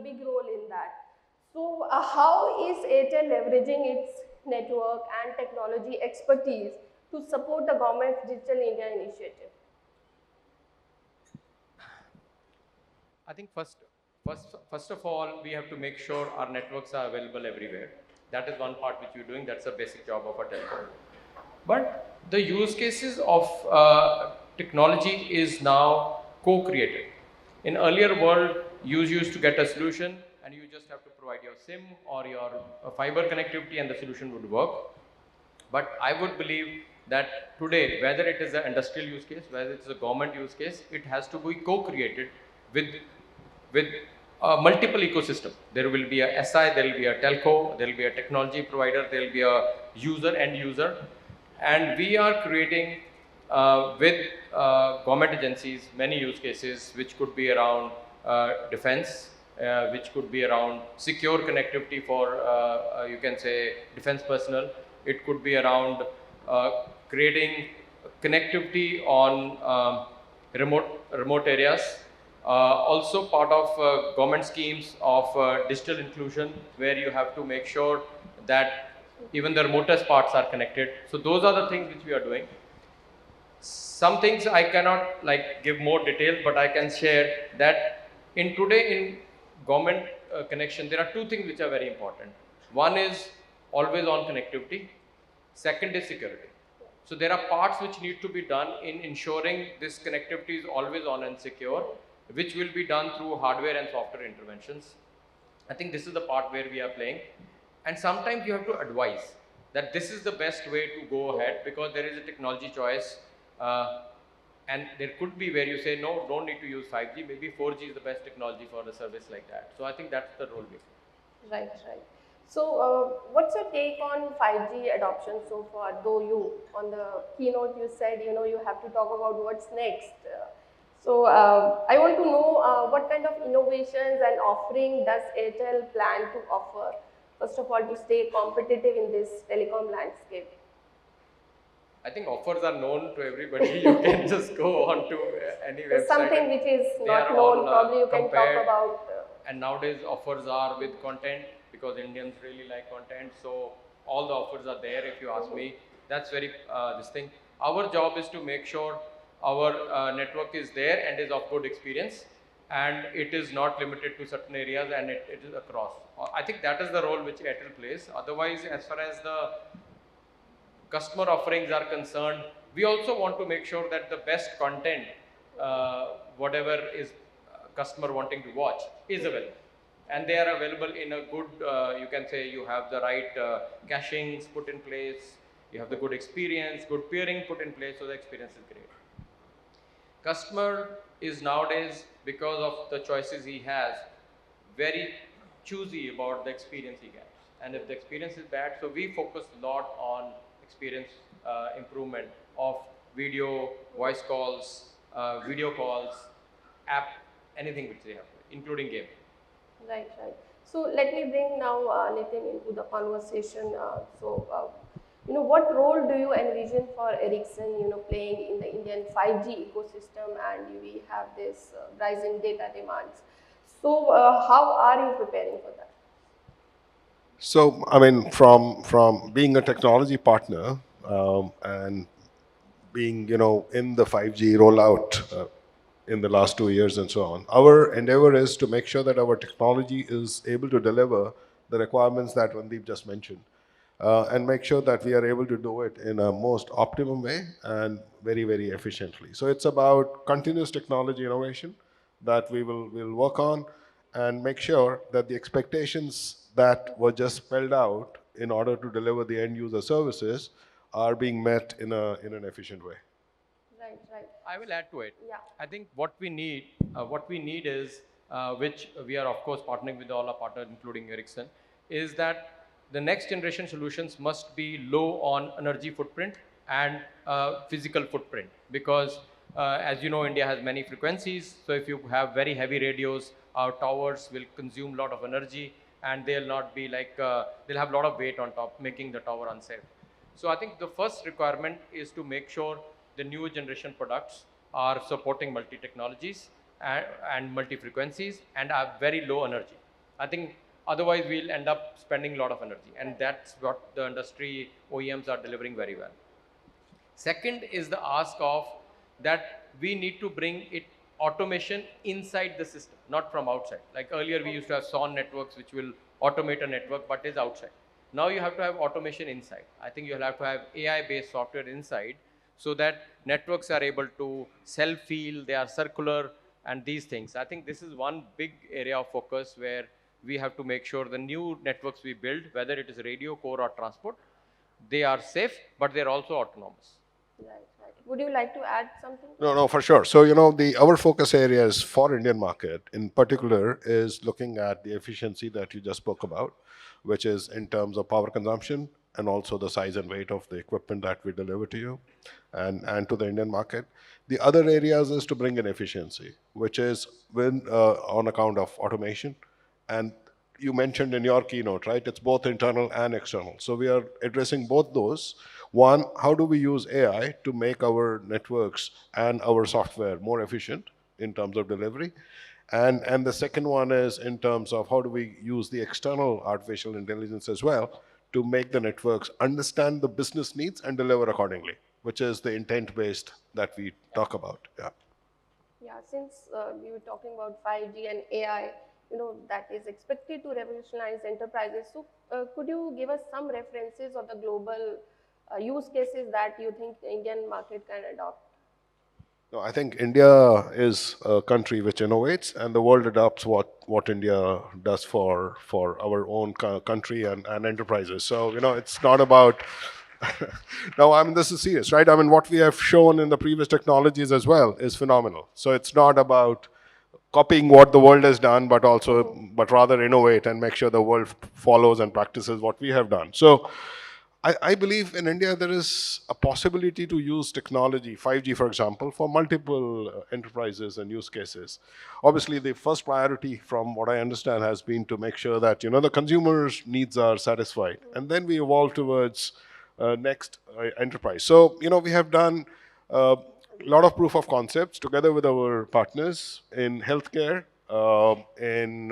big role in that. So how is Airtel leveraging its network and technology expertise to support the government's Digital India initiative? I think first of all, we have to make sure our networks are available everywhere. That is one part which we're doing. That's a basic job of a telco. But the use cases of technology is now co-created. In earlier world, you used to get a solution and you just have to provide your SIM or your fiber connectivity and the solution would work. But I would believe that today, whether it is an industrial use case, whether it is a government use case, it has to be co-created with multiple ecosystem. There will be a SI, there will be a telco, there will be a technology provider, there will be a end user, and we are creating with government agencies many use cases which could be around defense, which could be around secure connectivity for you can say defense personnel. It could be around creating connectivity on remote areas. Also part of government schemes of digital inclusion, where you have to make sure that even the remotest parts are connected. So those are the things which we are doing. Some things I cannot give more detail, but I can share that in government connection, there are two things which are very important. One is always on connectivity. Second is security. So there are parts which need to be done in ensuring this connectivity is always on and secure, which will be done through hardware and software interventions. I think this is the part where we are playing. And sometimes you have to advise that this is the best way to go ahead, because there is a technology choice. And there could be where you say, no, don't need to use 5G, maybe 4G is the best technology for a service like that. So I think that's the role we play. Right, right. So what's your take on 5G adoption so far? Though you, on the keynote you said, you have to talk about what's next. So I want to know what kind of innovations and offering does Airtel plan to offer, first of all, to stay competitive in this telecom landscape? I think offers are known to everybody. You can just go on to any website. Something which is not known, probably you can talk about. And nowadays offers are with content, because Indians really like content. So all the offers are there, if you ask me. That's very this thing. Our job is to make sure our network is there and is of good experience, and it is not limited to certain areas, and it is across. I think that is the role which Airtel plays. Otherwise, as far as the customer offerings are concerned, we also want to make sure that the best content, whatever is customer wanting to watch, is available. And they are available in a good, you can say you have the right cachings put in place, you have the good experience, good peering put in place, so the experience is great. Customer is nowadays, because of the choices he has, very choosy about the experience he gets. And if the experience is bad, so we focus a lot on experience improvement of video, voice calls, video calls, app, anything which they have, including game. Right, right. So let me bring now Nitin into the conversation. What role do you envision for Ericsson, playing in the Indian 5G ecosystem, and we have this rising data demands. So how are you preparing for that? So, I mean, from being a technology partner and being, in the 5G rollout in the last 2 years and so on, our endeavor is to make sure that our technology is able to deliver the requirements that Randeep just mentioned, and make sure that we are able to do it in a most optimum way and very, very efficiently. So it's about continuous technology innovation that we'll work on, and make sure that the expectations that were just spelled out in order to deliver the end user services are being met in an efficient way. Right, right. I will add to it. Yeah. I think what we need is, which we are of course partnering with all our partners, including Ericsson, is that the next generation solutions must be low on energy footprint and physical footprint, because as you know, India has many frequencies. So if you have very heavy radios, our towers will consume a lot of energy, and they'll not be they'll have a lot of weight on top, making the tower unsafe. So I think the first requirement is to make sure the newer generation products are supporting multi-technologies and multi-frequencies and are very low energy. I think otherwise we'll end up spending a lot of energy, and that's what the industry OEMs are delivering very well. Second is the ask of that we need to bring it automation inside the system, not from outside. Like earlier we used to have SON networks which will automate a network but is outside. Now you have to have automation inside. I think you'll have to have AI based software inside so that networks are able to self-heal, they are circular and these things. I think this is one big area of focus where we have to make sure the new networks we build, whether it is radio, core or transport, they are safe, but they're also autonomous. Right, right. Would you like to add something? No, for sure. So, our focus areas for Indian market in particular is looking at the efficiency that you just spoke about, which is in terms of power consumption and also the size and weight of the equipment that we deliver to you and to the Indian market. The other areas is to bring in efficiency, which is on account of automation. And you mentioned in your keynote, right? It's both internal and external. So we are addressing both those. One, how do we use AI to make our networks and our software more efficient in terms of delivery? And the second one is in terms of how do we use the external artificial intelligence as well to make the networks understand the business needs and deliver accordingly, which is the intent-based that we talk about. Yeah. Yeah, since we were talking about 5G and AI, that is expected to revolutionize enterprises. So, could you give us some references of the global use cases that you think the Indian market can adopt? No, I think India is a country which innovates, and the world adopts what India does for our own country and enterprises. So it's not about. No, I mean this is serious, right? I mean what we have shown in the previous technologies as well is phenomenal. So it's not about copying what the world has done, but rather innovate and make sure the world follows and practices what we have done. So I believe in India there is a possibility to use technology, 5G for example, for multiple enterprises and use cases. Obviously, the first priority from what I understand has been to make sure that the consumers' needs are satisfied. And then we evolve towards next enterprise. So, we have done a lot of proof of concepts together with our partners in healthcare, in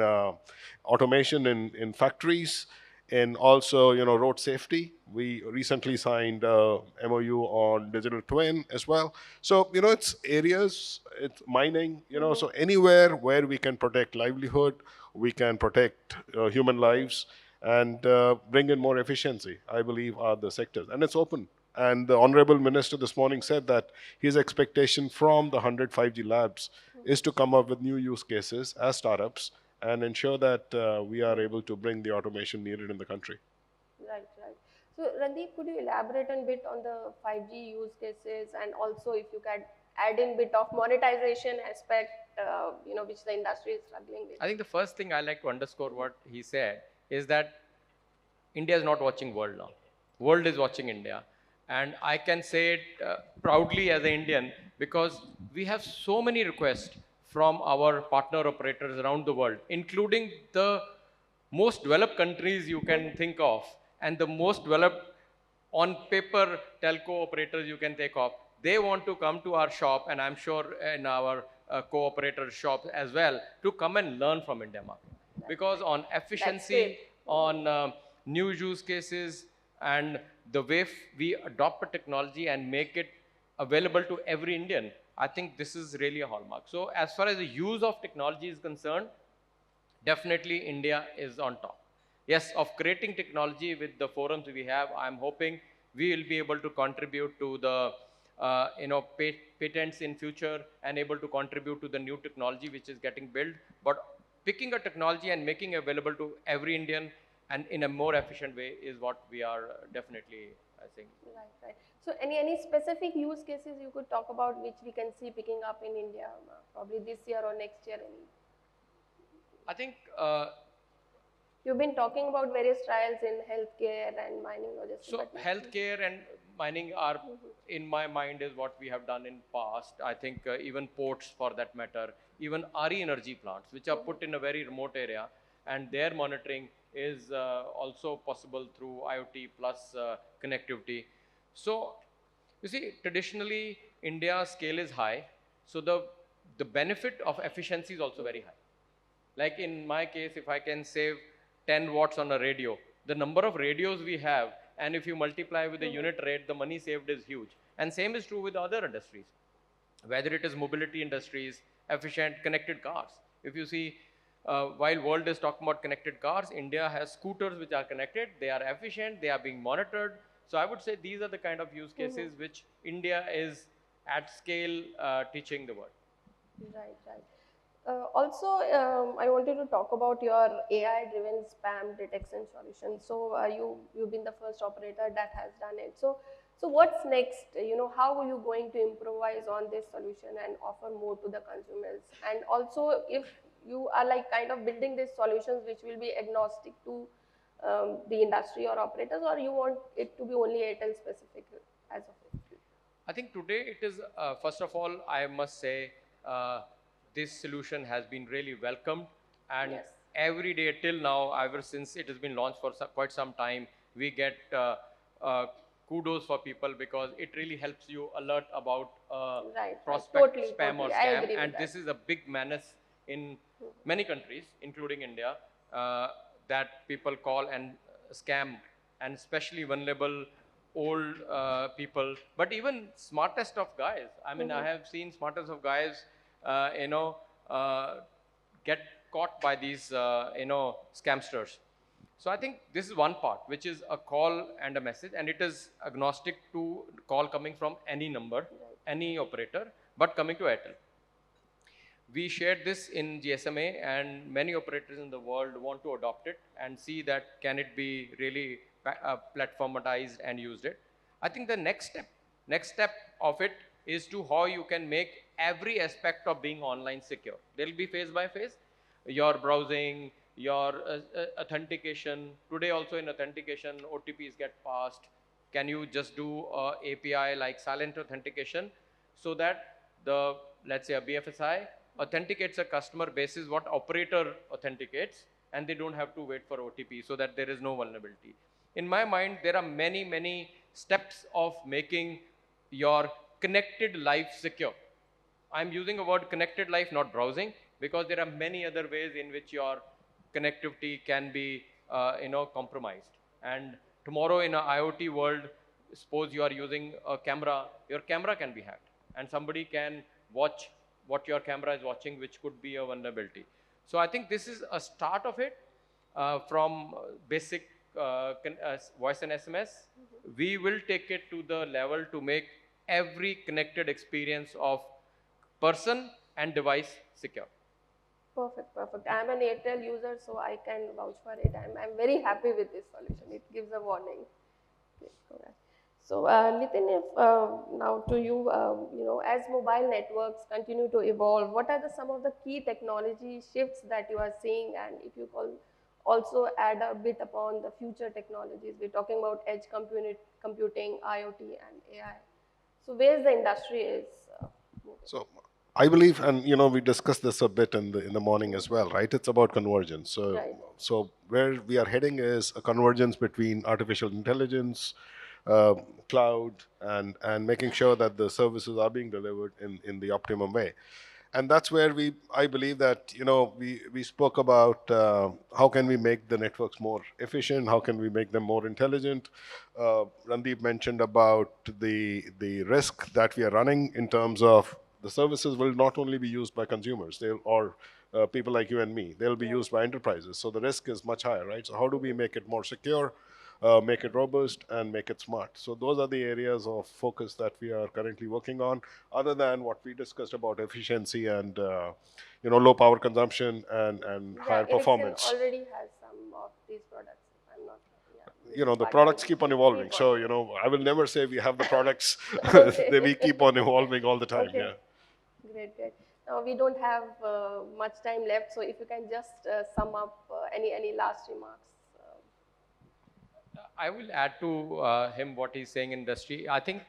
automation in factories, and also road safety. We recently signed a MOU on digital twin as well. So it's areas, it's mining, so anywhere where we can protect livelihood, we can protect human lives and bring in more efficiency, I believe are the sectors. And it's open. And the Honorable Minister this morning said that his expectation from the 100 5G labs is to come up with new use cases as startups and ensure that we are able to bring the automation needed in the country. Right, right. So, Randeep, could you elaborate a bit on the 5G use cases, and also if you can add in bit of monetization aspect, which the industry is struggling with? I think the first thing I like to underscore what he said is that India is not watching world now. World is watching India. And I can say it proudly as an Indian because we have so many requests from our partner operators around the world, including the most developed countries you can think of and the most developed on paper telco operators you can take off. They want to come to our shop, and I'm sure in our co-operator shops as well, to come and learn from India market. Because on efficiency, on new use cases, and the way we adopt a technology and make it available to every Indian, I think this is really a hallmark. So as far as the use of technology is concerned, definitely India is on top. Yes, of creating technology with the forums we have, I'm hoping we will be able to contribute to the patents in future and able to contribute to the new technology which is getting built. But picking a technology and making it available to every Indian and in a more efficient way is what we are definitely, I think. Right, right. So any specific use cases you could talk about which we can see picking up in India, probably this year or next year? I think you've been talking about various trials in healthcare and mining logistics. So healthcare and mining are, in my mind, is what we have done in past. I think even ports for that matter, even RE energy plants, which are put in a very remote area, and their monitoring is also possible through IoT plus connectivity. So you see, traditionally India's scale is high, so the benefit of efficiency is also very high. Like in my case, if I can save 10 watts on a radio, the number of radios we have, and if you multiply with the unit rate, the money saved is huge. And same is true with other industries, whether it is mobility industries, efficient connected cars. If you see, while world is talking about connected cars, India has scooters which are connected, they are efficient, they are being monitored. So I would say these are the kind of use cases which India is at scale teaching the world. Right, right. Also, I wanted to talk about your AI-driven spam detection solution. So, you've been the first operator that has done it. So what's next? You know, how are you going to improvise on this solution and offer more to the consumers? And also, if you are like kind of building these solutions which will be agnostic to the industry or operators, or you want it to be only Airtel specific as of it? I think today it is, first of all, I must say, this solution has been really welcomed. And Yes. every day till now, ever since it has been launched for quite some time, we get uh, kudos for people because it really helps you alert about Right, right. prospect Totally, spam or totally. I scam. agree with And that. this is a big menace in many countries, including India, that people call and scam, and especially vulnerable old people, but even smartest of guys. I mean, I have seen smartest of guys, you know, uh, get caught by these, you know, scamsters. So I think this is one part, which is a call and a message, and it is agnostic to call coming from any number, any operator, but coming to Airtel. We shared this in GSMA, and many operators in the world want to adopt it and see that can it be really platformatized and used it. I think the next step of it is to how you can make every aspect of being online secure. There will be phase by phase, your browsing, your authentication. Today also in authentication, OTPs get passed. Can you just do API like silent authentication so that the, let's say a BFSI authenticates a customer basis what operator authenticates, and they don't have to wait for OTP, so that there is no vulnerability. In my mind, there are many steps of making your connected life secure. I'm using a word connected life, not browsing, because there are many other ways in which your connectivity can be, you know, compromised. And tomorrow in an IoT world, suppose you are using a camera, your camera can be hacked, and somebody can watch what your camera is watching, which could be a vulnerability. So I think this is a start of it, from basic voice and SMS. We will take it to the level to make every connected experience of person and device secure. Perfect, perfect. I'm an Airtel user, so I can vouch for it. I'm very happy with this solution. It gives a warning. Okay, correct. So, Nitin, if now to you, you know, as mobile networks continue to evolve, what are some of the key technology shifts that you are seeing? And if you call also add a bit upon the future technologies, we're talking about edge computing, IoT, and AI. So, where the industry is moving? So I believe, and we discussed this a bit in the morning as well, right? It's about convergence. So Right. so where we are heading is a convergence between artificial intelligence, cloud, and making sure that the services are being delivered in the optimum way. And that's where I believe that we spoke about how can we make the networks more efficient, how can we make them more intelligent. Randeep mentioned about the risk that we are running in terms of the services will not only be used by consumers, or people like you and me, they'll be used by enterprises. So the risk is much higher, right? So how do we make it more secure, make it robust, and make it smart? So those are the areas of focus that we are currently working on, other than what we discussed about efficiency and low power consumption and Yeah, higher Ericsson performance. already has some of these products. If I'm not, yeah, The part of products it. keep on evolving. Keep on. So I will never say we have the products. They we Okay. keep on evolving all the time. Okay. Yeah. Great, great. Now we don't have much time left, so if you can just sum up any last remarks. I will add to him what he's saying in industry. I think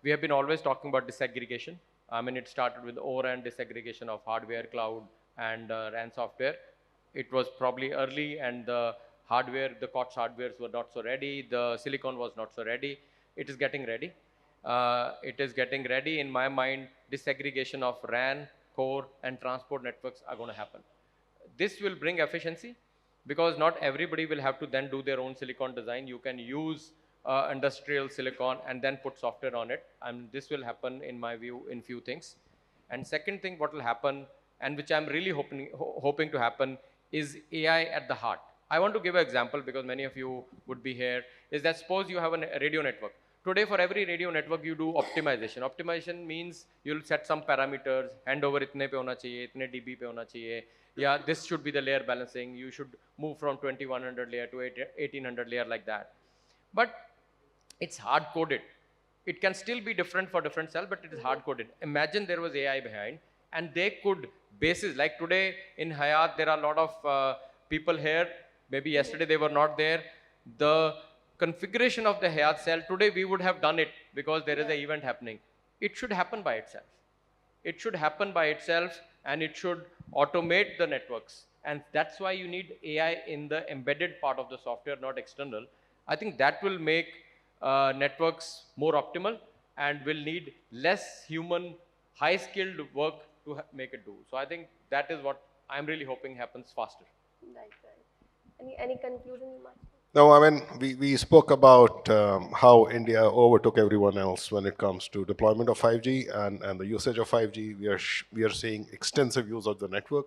we have been always talking about disaggregation. I mean, it started with O-RAN disaggregation of hardware, cloud, and RAN software. It was probably early, and the hardware, the COTS hardwares were not so ready. The silicon was not so ready. It is getting ready. It is getting ready. In my mind, disaggregation of RAN, core, and transport networks are going to happen. this will bring efficiency because not everybody will have to then do their own silicon design. You can use industrial silicon and then put software on it, and this will happen in my view in few things. And second thing what will happen, and which I'm really hoping to happen, is AI at the heart. I want to give an example because many of you would be here, is that suppose you have a radio network. Today for every radio network you do optimization. Optimization means you'll set some parameters, handover itne pe hona chahiye, itne dB pe hona chahiye, yeah, this should be the layer balancing, you should move from 2100 layer to 1800 layer, like that. But it's hard coded. It can still be different for different cell, but it is hard coded. Imagine there was AI behind and they could basis, like today in Hayat there are a lot of people here, maybe yesterday they were not there. The configuration of the Hayat cell, today we would have done it because there is an event happening. It should happen by itself. It should happen by itself and it should automate the networks. And that's why you need AI in the embedded part of the software, not external. I think that will make networks more optimal and will need less human, high-skilled work to make it do. So I think that is what I'm really hoping happens faster. Right. Any conclusion, Mansi? No, I mean, we spoke about how India overtook everyone else when it comes to deployment of 5G and the usage of 5G. We are seeing extensive use of the network.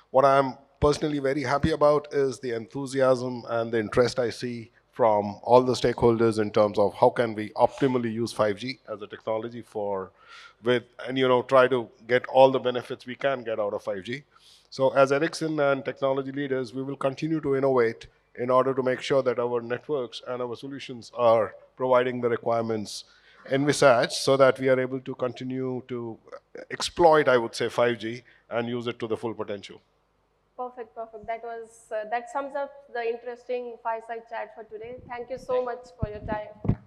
What I'm personally very happy about is the enthusiasm and the interest I see from all the stakeholders in terms of how can we optimally use 5G as a technology try to get all the benefits we can get out of 5G. So as Ericsson and technology leaders, we will continue to innovate in order to make sure that our networks and our solutions are providing the requirements envisaged so that we are able to continue to exploit, I would say, 5G and use it to the full potential. Perfect. That sums up the interesting fireside chat for today. Thank you so much for your time.